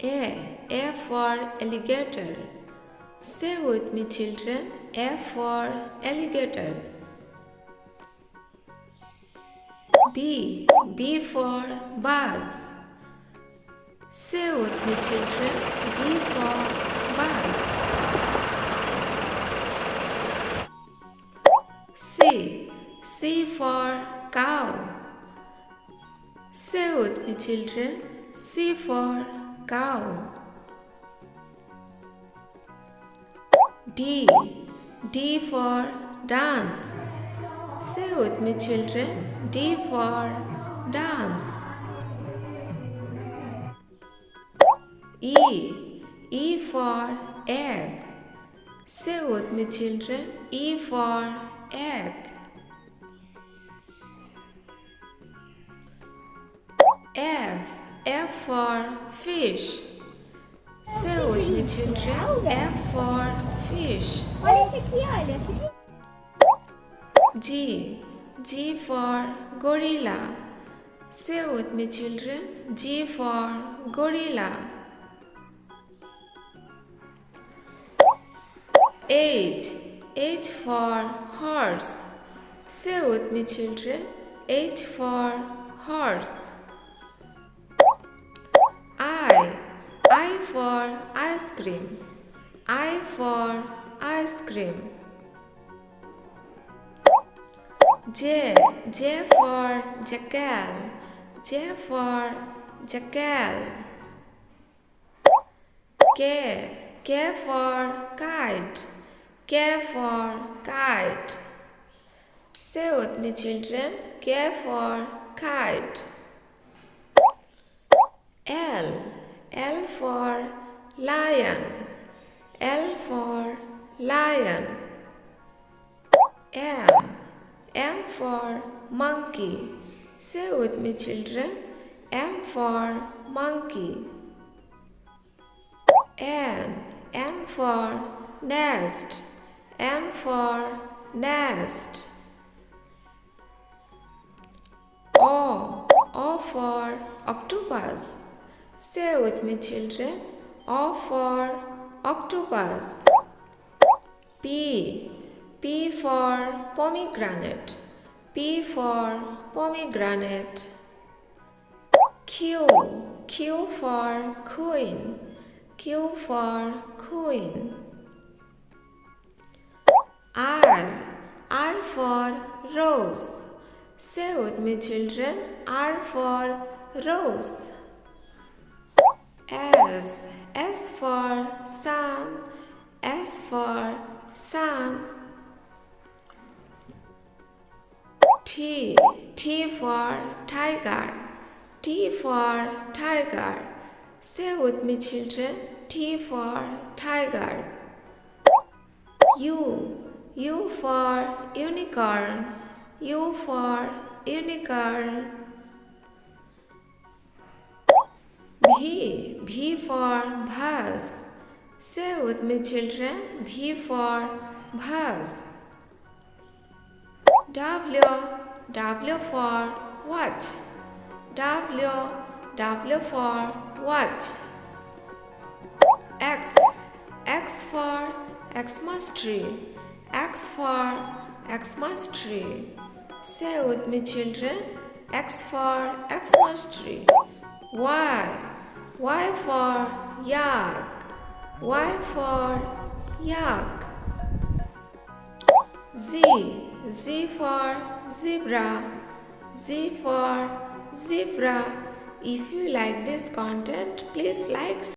A for alligator. Say with me, children. A for alligator. B for bus. Say with me, children. B for bus. C for cow. Say with me, children. C for cow. D for dance. Say with me, children. D for dance. E for egg. Say with me, children. E for egg. F for fish. Say with me, children. F for fish. G for gorilla. Say with me, children. G for gorilla. H for horse. Say with me, children. H for horse. I for ice cream. I for ice cream. J for jackal. J for jackal. K for kite. K for kite. Say with me, children. K for kite. L for lion. L for lion. M for monkey. Say with me, children. M for monkey. N for nest. N for nest. O for octopus. Say with me, children. O for octopus. P for pomegranate. P for pomegranate. Q for queen. Q for queen. R for rose. Say with me, children. R for rose. S for sun. S for sun. T for tiger. T for tiger. Say with me, children. T for tiger. U for unicorn. U for unicorn. V for bus. Say with me, children. V for bus. W for watch. W for watch. X for Xmas tree. X for Xmas tree. Say with me, children. X for Xmas tree. Y for yak. Y for yak. Z for zebra. Z for zebra. If you like this content, please like.